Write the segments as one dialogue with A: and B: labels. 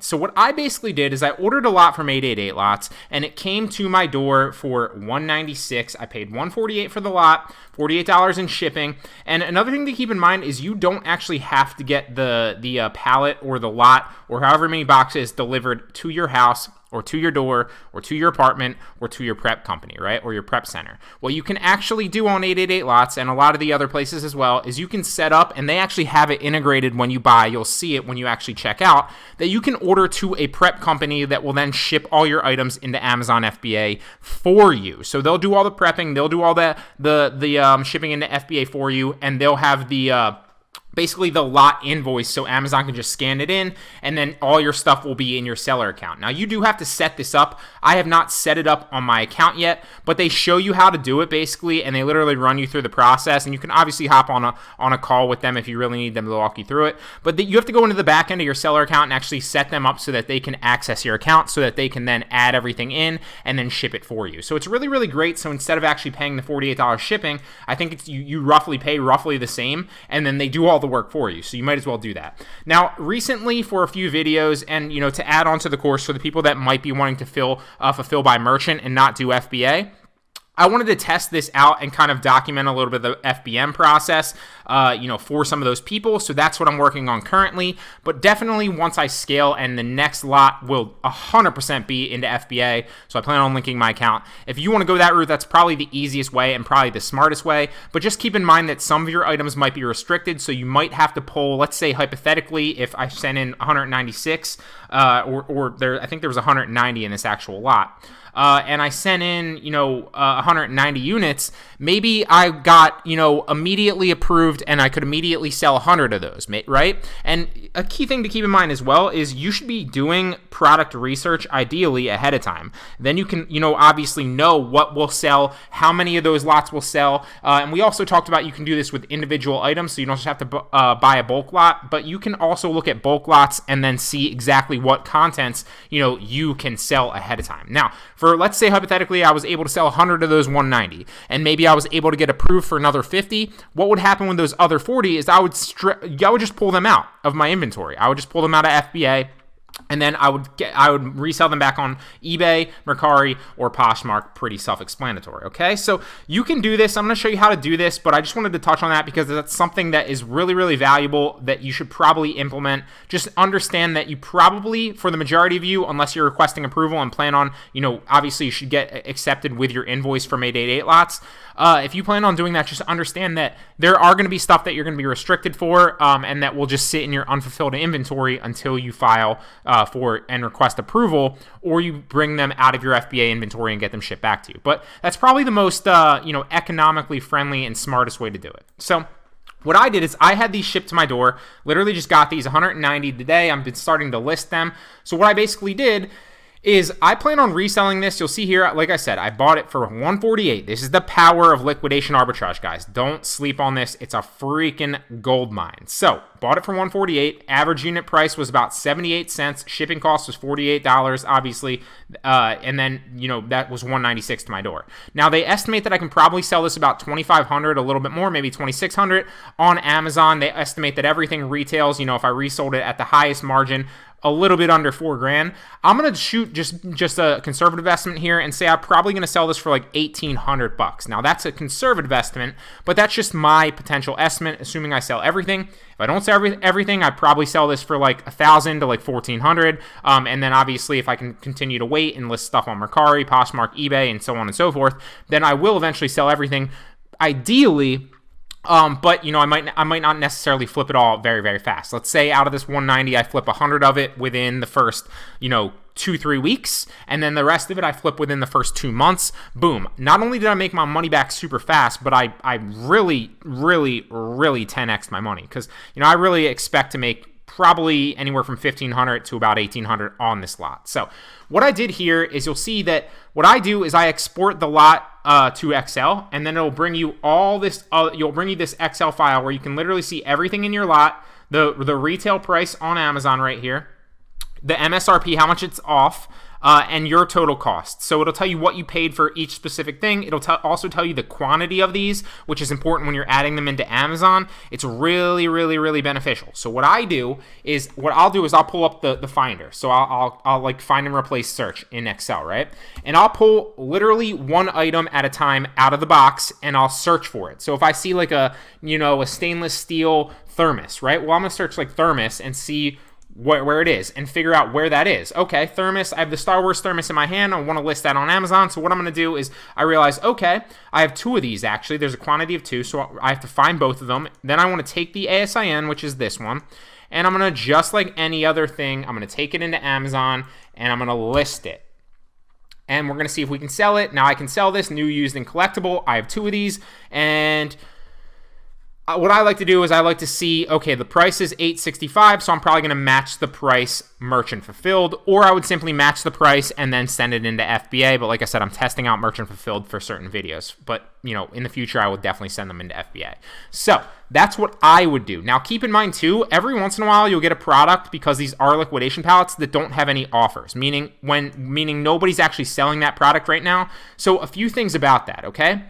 A: So what I basically did is I ordered a lot from 888 Lots, and it came to my door for $196. I paid $148 for the lot, $48 in shipping. And another thing to keep in mind is you don't actually have to get the pallet or the lot or however many boxes delivered to your house or to your door, or to your apartment, or to your prep company, right? Or your prep center. What you can actually do on 888 Lots, and a lot of the other places as well, is you can set up, and they actually have it integrated when you buy. You'll see it when you actually check out, that you can order to a prep company that will then ship all your items into Amazon FBA for you. So they'll do all the prepping, they'll do all the shipping into FBA for you, and they'll have the basically the lot invoice, so Amazon can just scan it in, and then all your stuff will be in your seller account. Now, you do have to set this up. I have not set it up on my account yet, but they show you how to do it, basically, and they literally run you through the process, and you can obviously hop on a call with them if you really need them to walk you through it, but you have to go into the back end of your seller account and actually set them up so that they can access your account, so that they can then add everything in and then ship it for you. So it's really, really great. So instead of actually paying the $48 shipping, I think it's you roughly pay roughly the same, and then they do all the work for you, so you might as well do that. Now, recently, for a few videos, and to add on to the course for the people that might be wanting to fulfill by merchant and not do FBA, I wanted to test this out and kind of document a little bit of the FBM process, for some of those people. So that's what I'm working on currently. But definitely once I scale, and the next lot will 100% be into FBA. So I plan on linking my account. If you want to go that route, that's probably the easiest way and probably the smartest way. But just keep in mind that some of your items might be restricted. So you might have to pull, let's say hypothetically, if I sent in 196, I think there was 190 in this actual lot. And I sent in, 190 units, maybe I got, immediately approved and I could immediately sell 100 of those, right? And a key thing to keep in mind as well is you should be doing product research ideally ahead of time. Then you can, obviously know what will sell, how many of those lots will sell. And we also talked about you can do this with individual items, so you don't just have to buy a bulk lot, but you can also look at bulk lots and then see exactly what contents, you can sell ahead of time. Now, for let's say hypothetically I was able to sell 100 of those 190, and maybe I was able to get approved for another 50. What would happen with those other 40 is I would just pull them out of my inventory. I would just pull them out of FBA, and then I would resell them back on eBay, Mercari, or Poshmark. Pretty self-explanatory, okay? So you can do this. I'm going to show you how to do this, but I just wanted to touch on that because that's something that is really, really valuable that you should probably implement. Just understand that you probably, for the majority of you, unless you're requesting approval and plan on, obviously you should get accepted with your invoice from 888 Lots. If you plan on doing that, just understand that there are going to be stuff that you're going to be restricted for, and that will just sit in your unfulfilled inventory until you file for and request approval, or you bring them out of your FBA inventory and get them shipped back to you. But that's probably the most economically friendly and smartest way to do it. So what I did is I had these shipped to my door, literally just got these 190 today. I've been starting to list them. So what I basically did is I plan on reselling this. You'll see here, like I said, I bought it for $148. This is the power of liquidation arbitrage, guys. Don't sleep on this. It's a freaking gold mine. So bought it for $148. Average unit price was about 78 cents. Shipping cost was $48, obviously. And then, that was $196 to my door. Now, they estimate that I can probably sell this about $2,500, a little bit more, maybe $2,600 on Amazon. They estimate that everything retails, if I resold it at the highest margin, a little bit under $4,000. I'm gonna shoot just a conservative estimate here and say I'm probably gonna sell this for like $1,800. Now that's a conservative estimate, but that's just my potential estimate, assuming I sell everything. If I don't sell everything, I'd probably sell this for like $1,000 to like $1,400. And then obviously, if I can continue to wait and list stuff on Mercari, Poshmark, eBay, and so on and so forth, then I will eventually sell everything. Ideally. But I might not necessarily flip it all very, very fast. Let's say out of this 190, I flip 100 of it within the first, 2-3 weeks, and then the rest of it I flip within the first 2 months. Boom. Not only did I make my money back super fast, but I really, really, really 10x'd my money because, I really expect to make probably anywhere from $1,500 to about $1,800 on this lot. So what I did here is you'll see that what I do is I export the lot to Excel, and then it'll bring you all this. You'll bring you this Excel file where you can literally see everything in your lot, the retail price on Amazon right here, the MSRP, how much it's off, and your total cost. So it'll tell you what you paid for each specific thing. It'll also tell you the quantity of these, which is important when you're adding them into Amazon. It's really, really, really beneficial. So what I'll do is I'll pull up the Finder. So I'll like find and replace search in Excel, right? And I'll pull literally one item at a time out of the box, and I'll search for it. So if I see like a stainless steel thermos, right? Well, I'm gonna search like thermos and see where it is and figure out where that is. Okay, thermos, I have the Star Wars thermos in my hand. I want to list that on Amazon. So what I'm going to do is I realize, okay, I have 2 of these actually. There's a quantity of 2, so I have to find both of them. Then I want to take the ASIN, which is this one, and I'm going to, just like any other thing, I'm going to take it into Amazon and I'm going to list it. And we're going to see if we can sell it. Now I can sell this, new, used, and collectible. I have 2 of these, and what I like to do is I like to see, okay, the price is $8.65, so I'm probably going to match the price merchant fulfilled, or I would simply match the price and then send it into FBA. But like I said, I'm testing out merchant fulfilled for certain videos, but in the future I would definitely send them into FBA. So that's what I would do. Now keep in mind too, every once in a while you'll get a product, because these are liquidation pallets, that don't have any offers, meaning nobody's actually selling that product right now. So a few things about that, okay?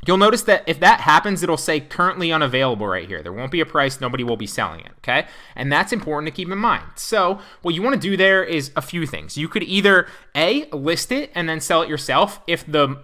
A: You'll notice that if that happens, it'll say currently unavailable right here. There won't be a price. Nobody will be selling it, okay? And that's important to keep in mind. So what you want to do there is a few things. You could either A, list it and then sell it yourself if the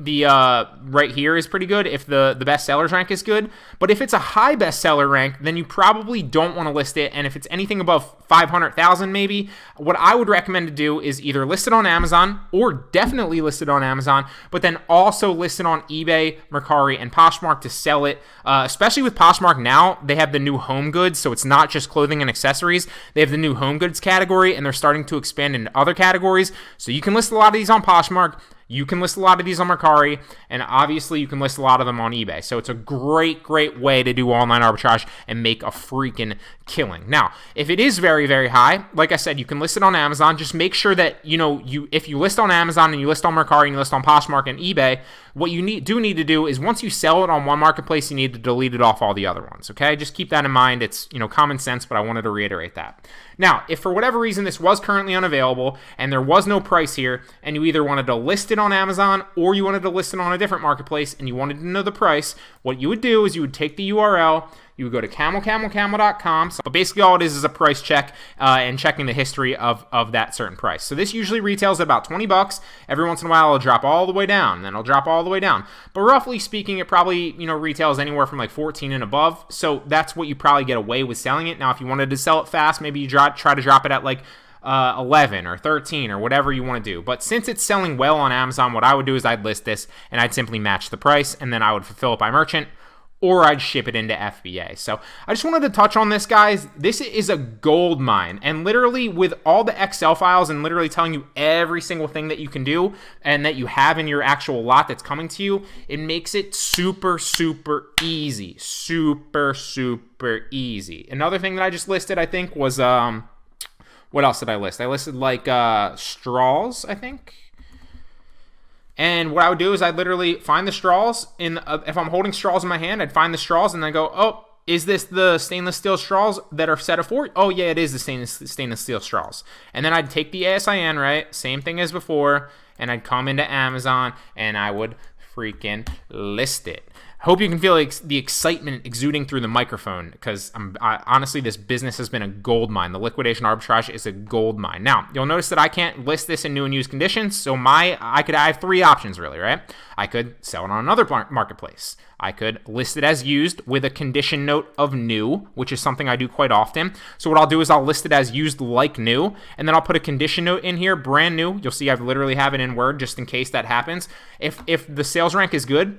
A: right here is pretty good, if the best sellers rank is good. But if it's a high bestseller rank, then you probably don't want to list it. And if it's anything above 500,000 maybe, what I would recommend to do is either list it on Amazon, or definitely list it on Amazon, but then also list it on eBay, Mercari, and Poshmark to sell it. Especially with Poshmark now, they have the new home goods, so it's not just clothing and accessories. They have the new home goods category, and they're starting to expand into other categories. So you can list a lot of these on Poshmark. You can list a lot of these on Mercari, and obviously you can list a lot of them on eBay. So it's a great way to do online arbitrage and make a freaking killing. Now, if it is very, very high, like I said, you can list it on Amazon. Just make sure that, if you list on Amazon and you list on Mercari and you list on Poshmark and eBay, what you need to do is once you sell it on one marketplace, you need to delete it off all the other ones, okay? Just keep that in mind. It's, common sense, but I wanted to reiterate that. Now, if for whatever reason this was currently unavailable and there was no price here, and you either wanted to list it on Amazon or you wanted to list it on a different marketplace and you wanted to know the price, what you would do is you would take the URL, you would go to camel.com. But basically all it is a price check and checking the history of that certain price. So this usually retails at about $20. Every once in a while it'll drop all the way down, and then it'll drop all the way down. But roughly speaking, it probably retails anywhere from like 14 and above. So that's what you probably get away with selling it. Now if you wanted to sell it fast, maybe you try to drop it at like 11 or 13 or whatever you want to do. But since it's selling well on Amazon, what I would do is I'd list this and I'd simply match the price, and then I would fulfill it by merchant, or I'd ship it into FBA. So I just wanted to touch on this, guys. This is a gold mine, and literally with all the Excel files and literally telling you every single thing that you can do and that you have in your actual lot that's coming to you, it makes it super, super easy. Super, super easy. Another thing that I just listed, I think, was, what else did I list? I listed like straws, I think. And what I would do is I'd literally find the straws if I'm holding straws in my hand, I'd find the straws and then go, oh, is this the stainless steel straws that are set at 4? Oh yeah, it is the stainless steel straws. And then I'd take the ASIN, right? Same thing as before, and I'd come into Amazon and I would freaking list it. Hope you can feel the excitement exuding through the microphone, because honestly, this business has been a gold mine. The liquidation arbitrage is a gold mine. Now, you'll notice that I can't list this in new and used conditions, so I have 3 options really, right? I could sell it on another marketplace. I could list it as used with a condition note of new, which is something I do quite often. So what I'll do is I'll list it as used like new, and then I'll put a condition note in here, brand new. You'll see I literally have it in Word just in case that happens. If the sales rank is good,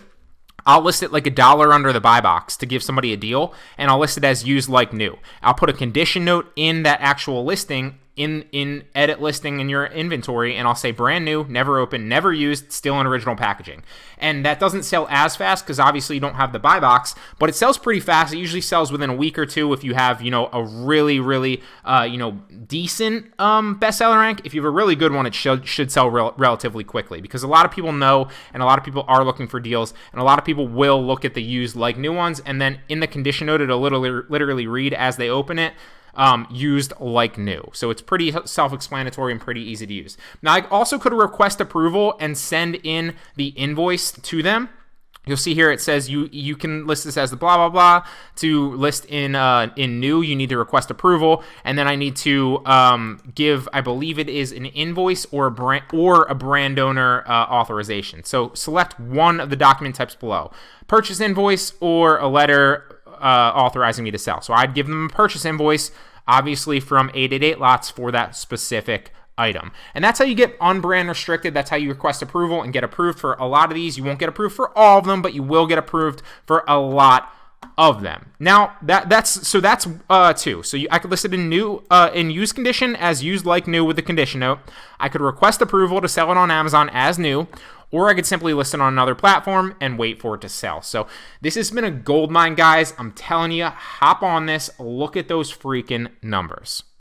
A: I'll list it like $1 under the buy box to give somebody a deal, and I'll list it as used like new. I'll put a condition note in that actual listing in edit listing in your inventory, and I'll say brand new, never opened, never used, still in original packaging. And that doesn't sell as fast because obviously you don't have the buy box, but it sells pretty fast. It usually sells within a week or two if you have, a really, really, decent bestseller rank. If you have a really good one, it should sell relatively quickly, because a lot of people know, and a lot of people are looking for deals, and a lot of people will look at the used like new ones, and then in the condition note, it'll literally read as they open it, used like new. So it's pretty self-explanatory and pretty easy to use. Now, I also could request approval and send in the invoice to them. You'll see here it says you can list this as the blah blah blah. To list in new, you need to request approval, and then I need to give, I believe it is an invoice or a brand owner authorization. So select one of the document types below: purchase invoice or a letter authorizing me to sell. So I'd give them a purchase invoice, obviously from 888 lots for that specific item. And that's how you get unbrand restricted. That's how you request approval and get approved for a lot of these. You won't get approved for all of them, but you will get approved for a lot of them. Now that's two. So I could list it in new in used condition as used like new with the condition note. I could request approval to sell it on Amazon as new, or I could simply list it on another platform and wait for it to sell. So this has been a gold mine, guys. I'm telling you, hop on this, look at those freaking numbers.